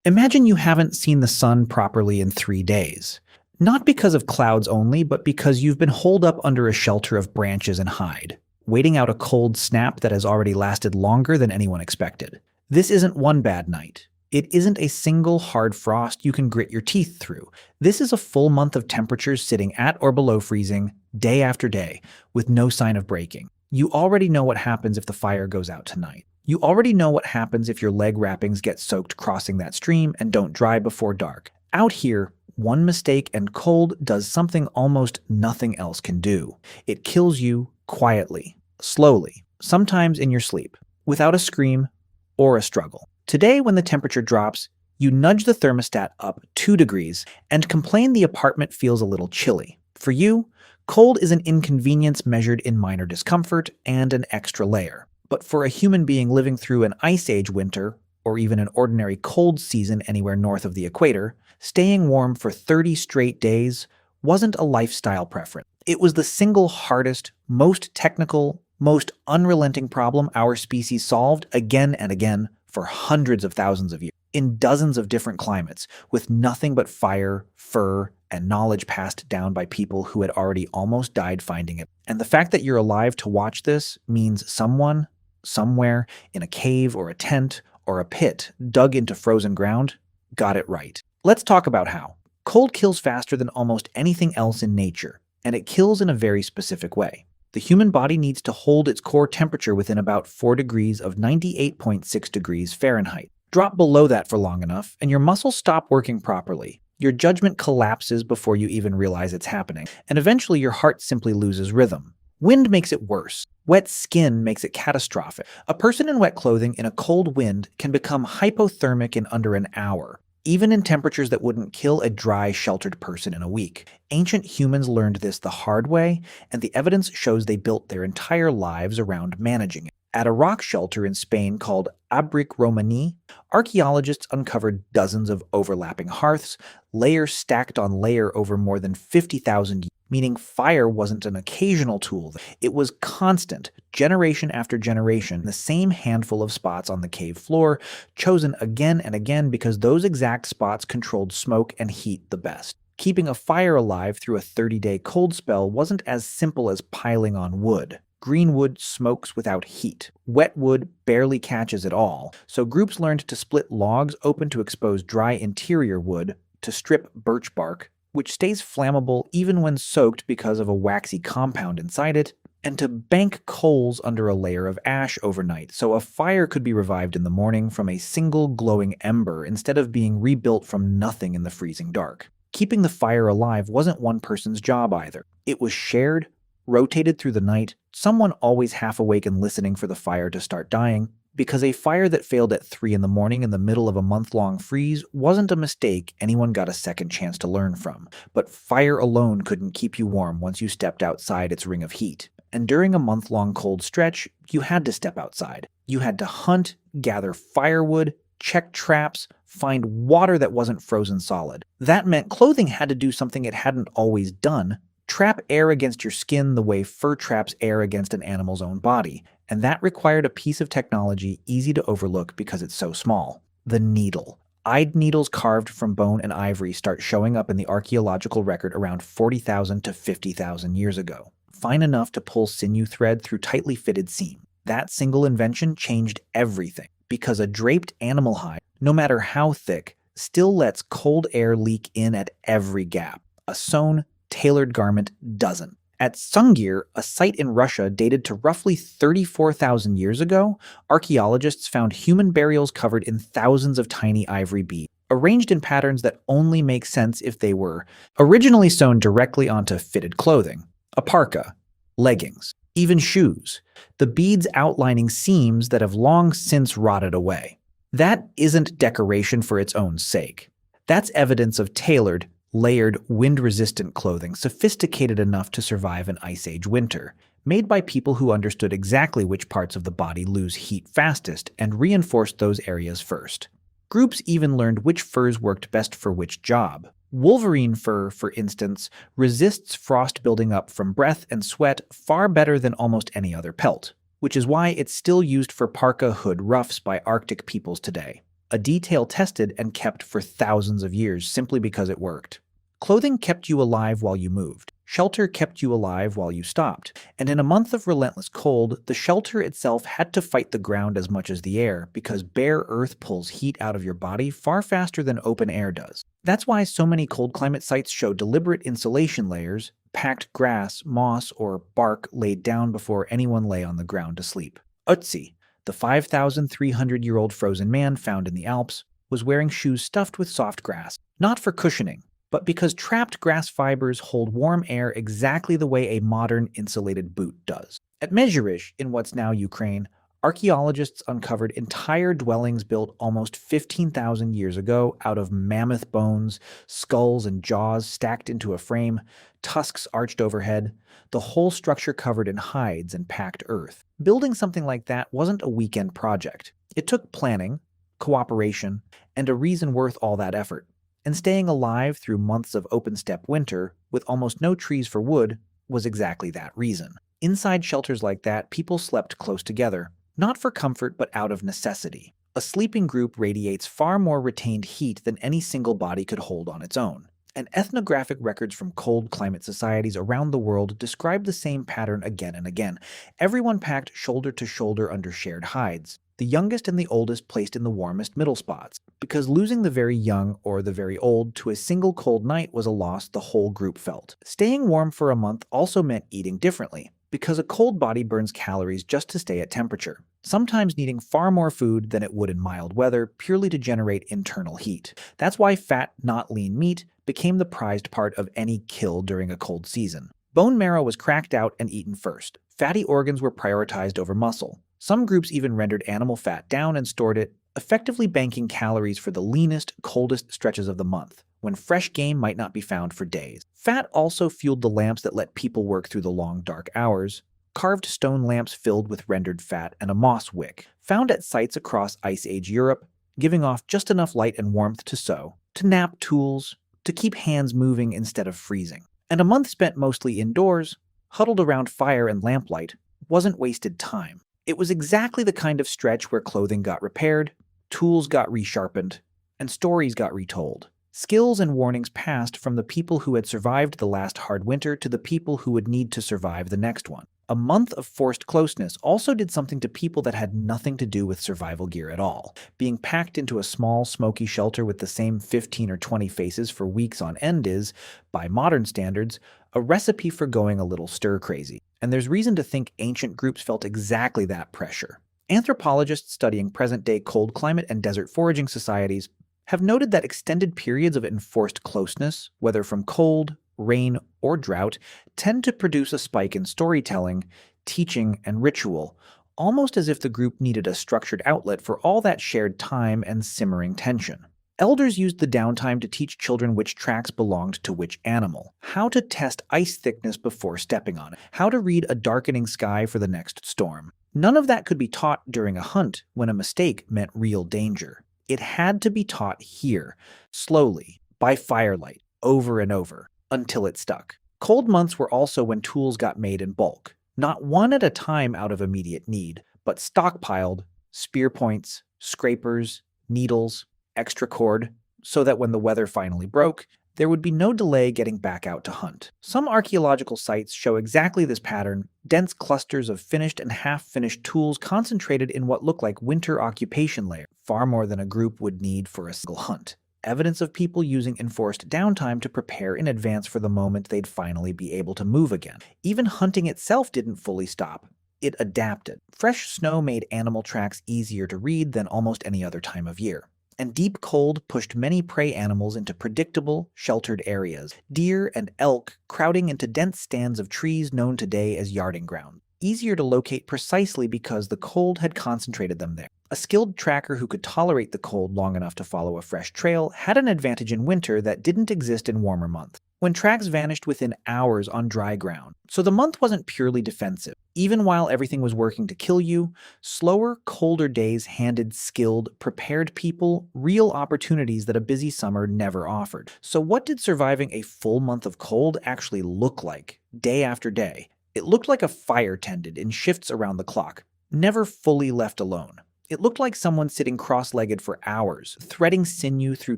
Imagine you haven't seen the sun properly in 3 days. Not because of clouds only, but because you've been holed up under a shelter of branches and hide, waiting out a cold snap that has already lasted longer than anyone expected. This isn't one bad night. It isn't a single hard frost you can grit your teeth through. This is a full month of temperatures sitting at or below freezing, day after day, with no sign of breaking. You already know what happens if the fire goes out tonight. You already know what happens if your leg wrappings get soaked crossing that stream and don't dry before dark. Out here, one mistake and cold does something almost nothing else can do. It kills you quietly, slowly, sometimes in your sleep, without a scream or a struggle. Today, when the temperature drops, you nudge the thermostat up 2 degrees and complain the apartment feels a little chilly. For you, cold is an inconvenience measured in minor discomfort and an extra layer. But for a human being living through an ice age winter, or even an ordinary cold season anywhere north of the equator, staying warm for 30 straight days wasn't a lifestyle preference. It was the single hardest, most technical, most unrelenting problem our species solved again and again for hundreds of thousands of years, in dozens of different climates, with nothing but fire, fur, and knowledge passed down by people who had already almost died finding it. And the fact that you're alive to watch this means someone, somewhere, in a cave or a tent or a pit dug into frozen ground, got it right. Let's talk about how. Cold kills faster than almost anything else in nature, and it kills in a very specific way. The human body needs to hold its core temperature within about 4 degrees of 98.6 degrees Fahrenheit. Drop below that for long enough, and your muscles stop working properly. Your judgment collapses before you even realize it's happening, and eventually your heart simply loses rhythm. Wind makes it worse. Wet skin makes it catastrophic. A person in wet clothing in a cold wind can become hypothermic in under an hour, even in temperatures that wouldn't kill a dry, sheltered person in a week. Ancient humans learned this the hard way, and the evidence shows they built their entire lives around managing it. At a rock shelter in Spain called Abric Romani, archaeologists uncovered dozens of overlapping hearths, layer stacked on layer over more than 50,000 years, meaning fire wasn't an occasional tool. It was constant, generation after generation, the same handful of spots on the cave floor, chosen again and again because those exact spots controlled smoke and heat the best. Keeping a fire alive through a 30-day cold spell wasn't as simple as piling on wood. Green wood smokes without heat. Wet wood barely catches at all, so groups learned to split logs open to expose dry interior wood, to strip birch bark, which stays flammable even when soaked because of a waxy compound inside it, and to bank coals under a layer of ash overnight so a fire could be revived in the morning from a single glowing ember instead of being rebuilt from nothing in the freezing dark. Keeping the fire alive wasn't one person's job either. It was shared, rotated through the night, someone always half awake and listening for the fire to start dying, because a fire that failed at 3 in the morning in the middle of a month-long freeze wasn't a mistake anyone got a second chance to learn from. But fire alone couldn't keep you warm once you stepped outside its ring of heat. And during a month-long cold stretch, you had to step outside. You had to hunt, gather firewood, check traps, find water that wasn't frozen solid. That meant clothing had to do something it hadn't always done: trap air against your skin the way fur traps air against an animal's own body, and that required a piece of technology easy to overlook because it's so small: the needle. Eyed needles carved from bone and ivory start showing up in the archaeological record around 40,000 to 50,000 years ago, fine enough to pull sinew thread through tightly fitted seam. That single invention changed everything, because a draped animal hide, no matter how thick, still lets cold air leak in at every gap. A sewn, tailored garment doesn't. At Sungir, a site in Russia dated to roughly 34,000 years ago, archaeologists found human burials covered in thousands of tiny ivory beads, arranged in patterns that only make sense if they were originally sewn directly onto fitted clothing: a parka, leggings, even shoes, the beads outlining seams that have long since rotted away. That isn't decoration for its own sake. That's evidence of tailored, layered, wind-resistant clothing sophisticated enough to survive an Ice Age winter, made by people who understood exactly which parts of the body lose heat fastest and reinforced those areas first. Groups even learned which furs worked best for which job. Wolverine fur, for instance, resists frost building up from breath and sweat far better than almost any other pelt, which is why it's still used for parka hood ruffs by Arctic peoples today. a detail tested and kept for thousands of years simply because it worked. Clothing kept you alive while you moved. Shelter kept you alive while you stopped. And in a month of relentless cold, the shelter itself had to fight the ground as much as the air because bare earth pulls heat out of your body far faster than open air does. That's why so many cold climate sites show deliberate insulation layers, packed grass, moss, or bark laid down before anyone lay on the ground to sleep. Ötzi, the 5,300-year-old frozen man found in the Alps, was wearing shoes stuffed with soft grass, not for cushioning, but because trapped grass fibers hold warm air exactly the way a modern insulated boot does. At Mezhirish, in what's now Ukraine, archaeologists uncovered entire dwellings built almost 15,000 years ago out of mammoth bones, skulls and jaws stacked into a frame, tusks arched overhead, the whole structure covered in hides and packed earth. Building something like that wasn't a weekend project. It took planning, cooperation, and a reason worth all that effort. And staying alive through months of open-steppe winter, with almost no trees for wood, was exactly that reason. Inside shelters like that, people slept close together, not for comfort but out of necessity. A sleeping group radiates far more retained heat than any single body could hold on its own. And ethnographic records from cold climate societies around the world describe the same pattern again and again. Everyone packed shoulder to shoulder under shared hides, the youngest and the oldest placed in the warmest middle spots, because losing the very young or the very old to a single cold night was a loss the whole group felt. Staying warm for a month also meant eating differently, because a cold body burns calories just to stay at temperature, sometimes needing far more food than it would in mild weather purely to generate internal heat. That's why fat, not lean meat, became the prized part of any kill during a cold season. Bone marrow was cracked out and eaten first. Fatty organs were prioritized over muscle. Some groups even rendered animal fat down and stored it, effectively banking calories for the leanest, coldest stretches of the month, when fresh game might not be found for days. Fat also fueled the lamps that let people work through the long, dark hours. Carved stone lamps filled with rendered fat and a moss wick, found at sites across Ice Age Europe, giving off just enough light and warmth to sew, to nap tools, to keep hands moving instead of freezing. And a month spent mostly indoors, huddled around fire and lamplight, wasn't wasted time. It was exactly the kind of stretch where clothing got repaired, tools got resharpened, and stories got retold. Skills and warnings passed from the people who had survived the last hard winter to the people who would need to survive the next one. A month of forced closeness also did something to people that had nothing to do with survival gear at all. Being packed into a small, smoky shelter with the same 15 or 20 faces for weeks on end is, by modern standards, a recipe for going a little stir-crazy. And there's reason to think ancient groups felt exactly that pressure. Anthropologists studying present-day cold climate and desert foraging societies have noted that extended periods of enforced closeness, whether from cold, rain, or drought, tend to produce a spike in storytelling, teaching, and ritual, almost as if the group needed a structured outlet for all that shared time and simmering tension. Elders used the downtime to teach children which tracks belonged to which animal, how to test ice thickness before stepping on it, how to read a darkening sky for the next storm. None of that could be taught during a hunt when a mistake meant real danger. It had to be taught here, slowly, by firelight, over and over, until it stuck. Cold months were also when tools got made in bulk, not one at a time out of immediate need, but stockpiled, spear points, scrapers, needles, extra cord, so that when the weather finally broke, there would be no delay getting back out to hunt. Some archaeological sites show exactly this pattern, dense clusters of finished and half-finished tools concentrated in what look like winter occupation layers, far more than a group would need for a single hunt. Evidence of people using enforced downtime to prepare in advance for the moment they'd finally be able to move again. Even hunting itself didn't fully stop. It adapted. Fresh snow made animal tracks easier to read than almost any other time of year. And deep cold pushed many prey animals into predictable, sheltered areas, deer and elk crowding into dense stands of trees known today as yarding ground. Easier to locate precisely because the cold had concentrated them there. A skilled tracker who could tolerate the cold long enough to follow a fresh trail had an advantage in winter that didn't exist in warmer months, when tracks vanished within hours on dry ground. So the month wasn't purely defensive. Even while everything was working to kill you, slower, colder days handed skilled, prepared people real opportunities that a busy summer never offered. So what did surviving a full month of cold actually look like, day after day? It looked like a fire tended in shifts around the clock, never fully left alone. It looked like someone sitting cross-legged for hours, threading sinew through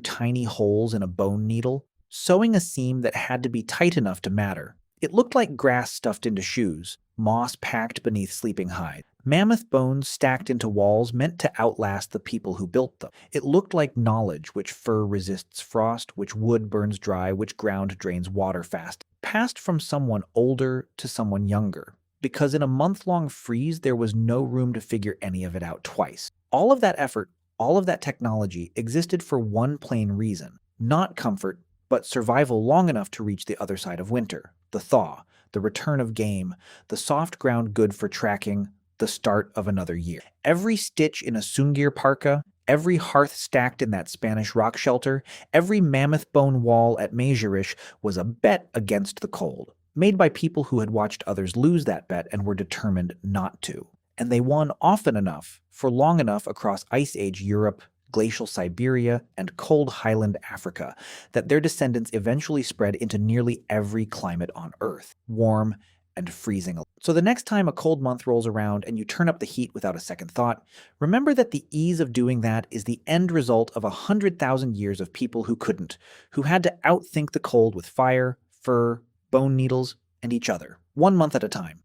tiny holes in a bone needle, sewing a seam that had to be tight enough to matter. It looked like grass stuffed into shoes, moss packed beneath sleeping hide, mammoth bones stacked into walls meant to outlast the people who built them. It looked like knowledge, which fur resists frost, which wood burns dry, which ground drains water fast, passed from someone older to someone younger. Because in a month-long freeze, there was no room to figure any of it out twice. All of that effort, all of that technology existed for one plain reason: not comfort, but survival long enough to reach the other side of winter, the thaw, the return of game, the soft ground good for tracking, the start of another year. Every stitch in a Sungir parka, every hearth stacked in that Spanish rock shelter, every mammoth bone wall at Mejerish was a bet against the cold, made by people who had watched others lose that bet and were determined not to. And they won often enough, for long enough across Ice Age Europe, glacial Siberia, and cold highland Africa, that their descendants eventually spread into nearly every climate on Earth, warm and freezing. So the next time a cold month rolls around and you turn up the heat without a second thought, remember that the ease of doing that is the end result of 100,000 years of people who couldn't, who had to outthink the cold with fire, fur, bone needles, and each other, 1 month at a time.